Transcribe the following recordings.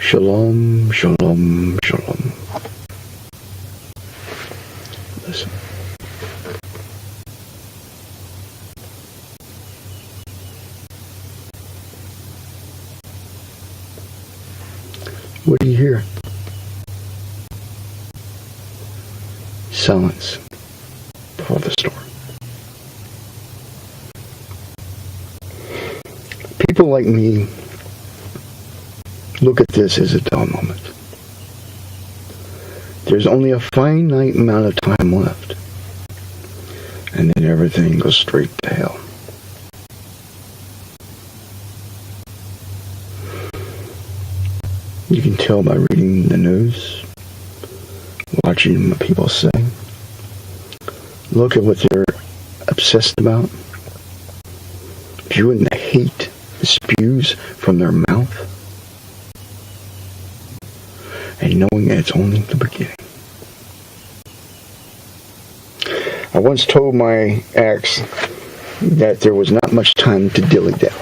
Shalom, shalom, shalom. Listen. What do you hear? Silence before the storm. People like me look at this as a dull moment. There's only a finite amount of time left, and then everything goes straight to hell. You can tell by reading the news, watching what people say. Look at what they're obsessed about. Viewing the hate that spews from their mouth. And knowing that it's only the beginning. I once told my ex that there was not much time to dilly-dally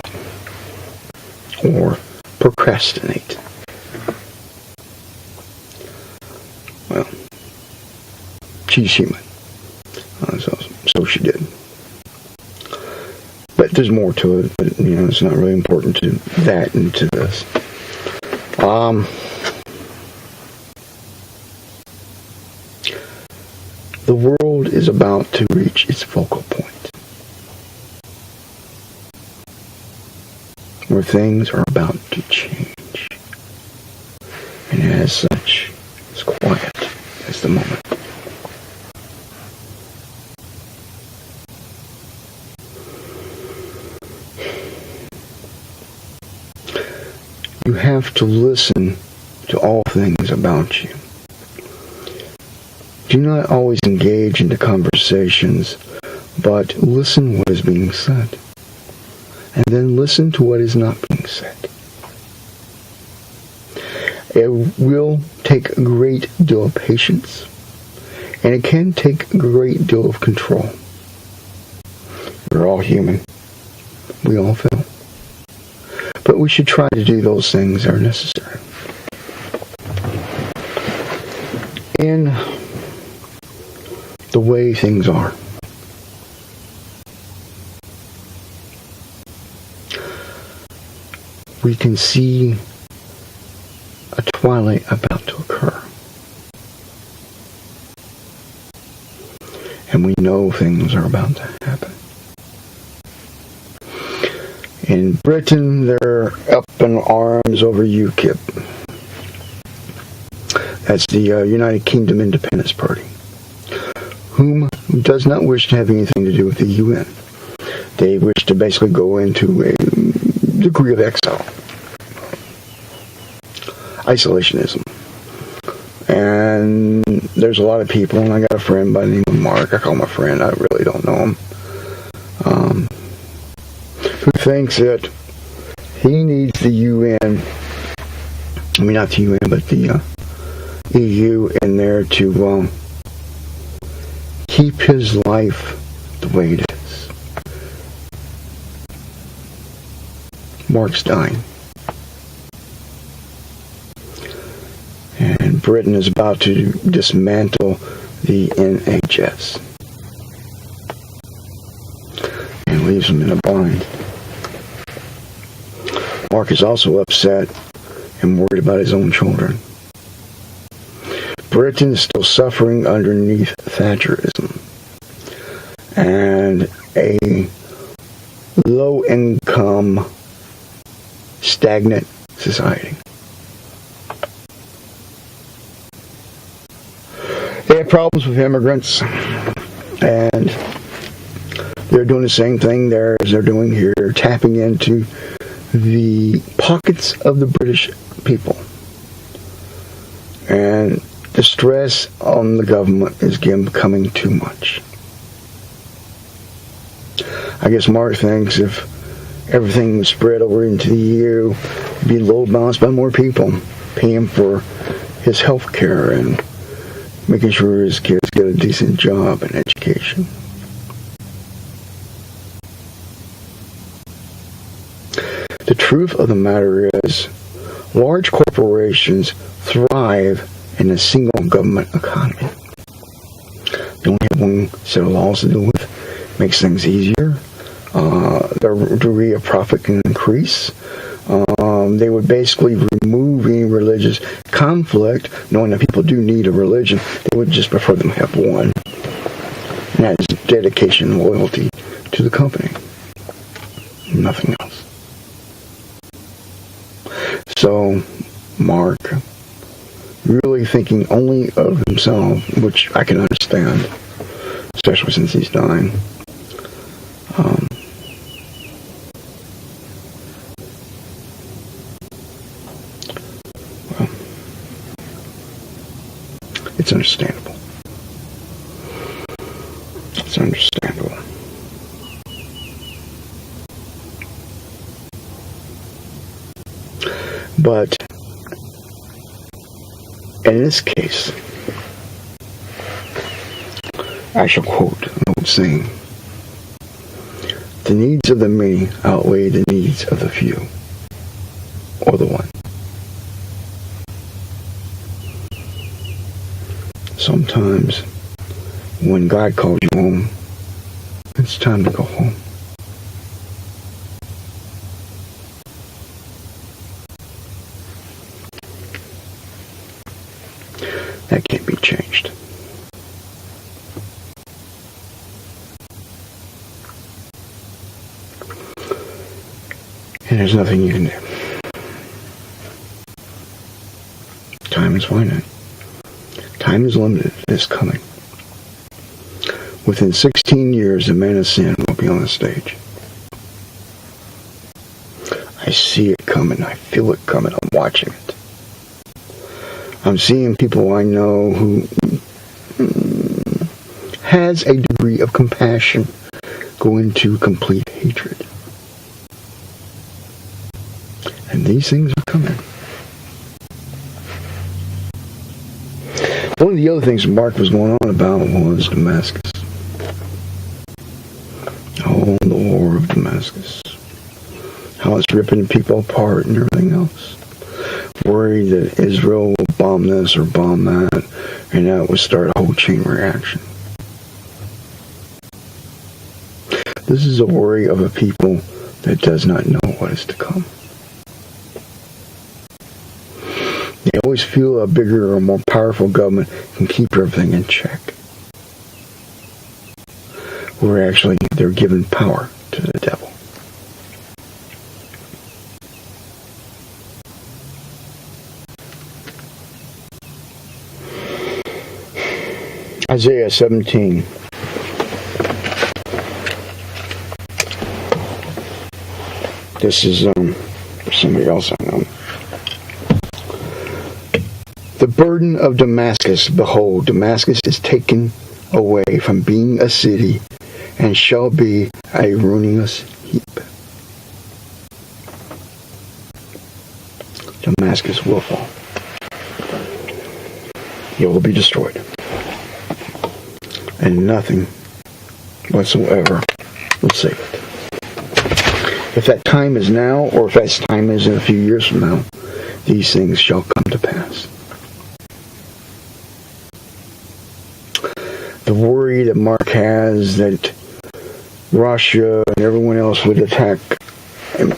or procrastinate. Well, she's human. So she did. But there's more to it, but it's not really important to that and to this. The world is about to reach its focal point, where things are about to change. And as such, as quiet as the moment. You have to listen to all things about you. Do not always engage into conversations, but listen what is being said. And then listen to what is not being said. It will take a great deal of patience, and it can take a great deal of control. We're all human. We all fail. But we should try to do those things that are necessary. In the way things are. We can see a twilight about to occur. And we know things are about to happen. In Britain, they're up in arms over UKIP. That's the United Kingdom Independence Party, whom does not wish to have anything to do with the UN. They wish to basically go into a degree of exile. Isolationism. And there's a lot of people, and I got a friend by the name of Mark. I call him a friend. I really don't know him. Who thinks that he needs the UN, I mean not the UN, but the EU in there to keep his life the way it is. Mark's dying. And Britain is about to dismantle the NHS. And leaves him in a bind. Mark is also upset and worried about his own children. Britain is still suffering underneath Thatcherism and a low-income, stagnant society. They have problems with immigrants, and they're doing the same thing there as they're doing here, tapping into the pockets of the British people. And the stress on the government is becoming too much. I guess Mark thinks if everything was spread over into the EU, it'd be load balanced by more people, paying for his health care and making sure his kids get a decent job and education. The truth of the matter is, Large corporations thrive in a single government economy. They only have one set of laws to deal with. Makes things easier. Their degree of profit can increase. They would basically remove any religious conflict, knowing that people do need a religion. They would just prefer them to have one. And that is dedication and loyalty to the company. Nothing else. So, Mark, really thinking only of himself, which I can understand, especially since he's dying. Well, it's understandable. It's understandable. But in this case, I shall quote an old saying: the needs of the many outweigh the needs of the few, or the one. Sometimes, when God calls you home, it's time to go home. That can't be changed. And there's nothing you can do. Time is finite. Time is limited. It's coming. Within 16 years, the man of sin will be on the stage. I see it coming. I feel it coming. I'm watching it. I'm seeing people I know who has a degree of compassion go into complete hatred. And these things are coming. One of the other things Mark was going on about was Damascus. Oh, the war of Damascus. How it's ripping people apart and everything else. Worried that Israel will bomb this or bomb that, and that would start a whole chain reaction. This is a worry of a people that does not know what is to come. They always feel a bigger or more powerful government can keep everything in check. Where actually they're given power to the devil. Isaiah 17. This is somebody else I know. The burden of Damascus. Behold, Damascus is taken away from being a city and shall be a ruinous heap. Damascus will fall. It will be destroyed. And nothing whatsoever will save it. If that time is now, or if that time is in a few years from now, these things shall come to pass. The worry that Mark has that Russia and everyone else would attack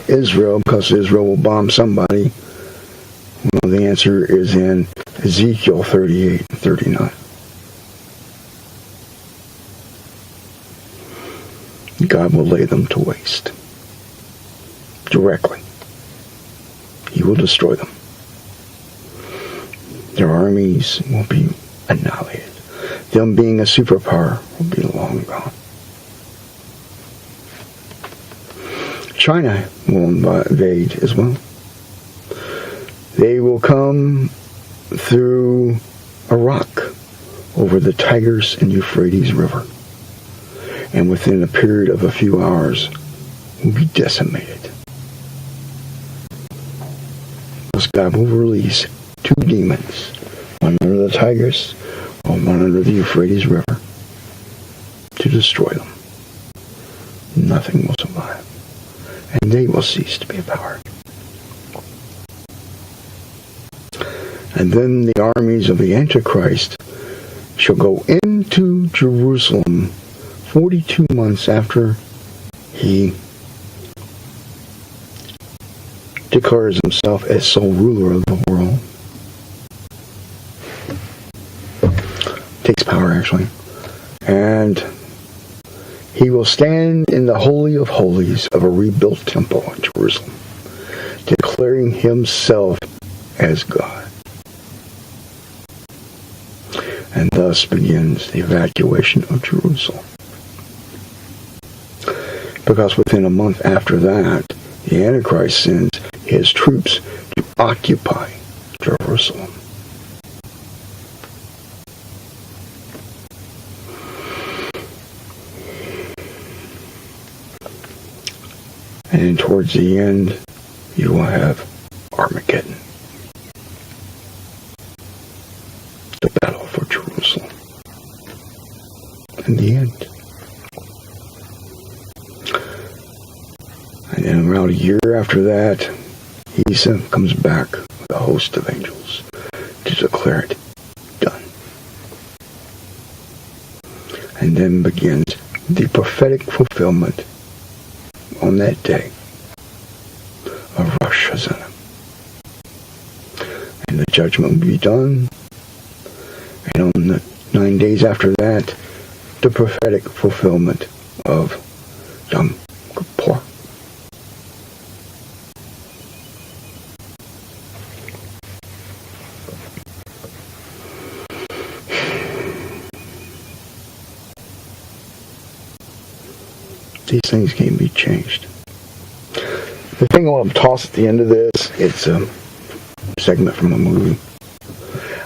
Israel because Israel will bomb somebody, well, the answer is in Ezekiel 38 and 39. God will lay them to waste. Directly. He will destroy them. Their armies will be annihilated. Them being a superpower will be long gone. China will invade as well. They will come through Iraq over the Tigris and Euphrates River. And within a period of a few hours will be decimated. Thus God will release two demons, one under the Tigris and one under the Euphrates River, to destroy them. Nothing will survive. And they will cease to be a power. And then the armies of the Antichrist shall go into Jerusalem 42 months after he declares himself as sole ruler of the world. Takes power, actually. And he will stand in the Holy of Holies of a rebuilt temple in Jerusalem, declaring himself as God. And thus begins the evacuation of Jerusalem. Because within a month after that, the Antichrist sends his troops to occupy Jerusalem. And then towards the end, you will have Armageddon. The battle for Jerusalem. In the end. And then around a year after that, Isa comes back with a host of angels to declare it done. And then begins the prophetic fulfillment on that day of Rosh Hashanah. And the judgment will be done. And on the 9 days after that, the prophetic fulfillment of Yom Kippur. These things can be changed. The thing I want to toss at the end of this, it's a segment from a movie.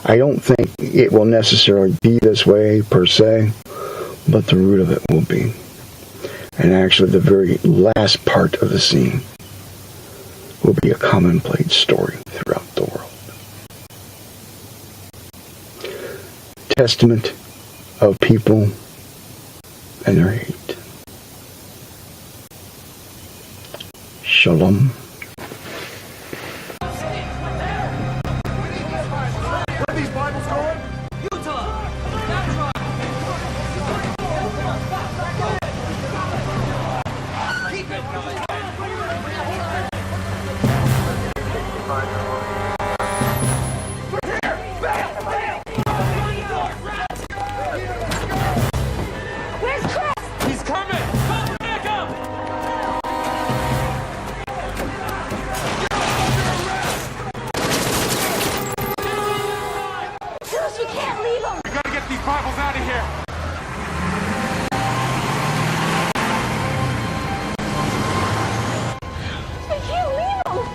I don't think it will necessarily be this way per se, but the root of it will be. And actually the very last part of the scene will be a commonplace story throughout the world. Testament of people and their hate. Shalom. Where are these Bibles going? Utah! That's right! Keep it! Where's Chris? He's coming! Come back up! Bruce, we can't leave him! We gotta get these Bibles out of here! We can't leave him!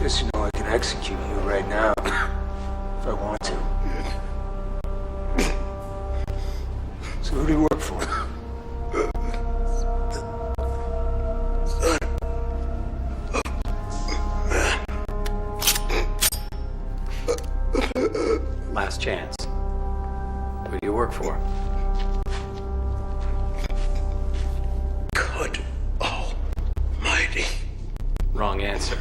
Guess you know I can execute you right now, if I want to. So who do you work for? Last chance. Who do you work for? God Almighty. Wrong answer.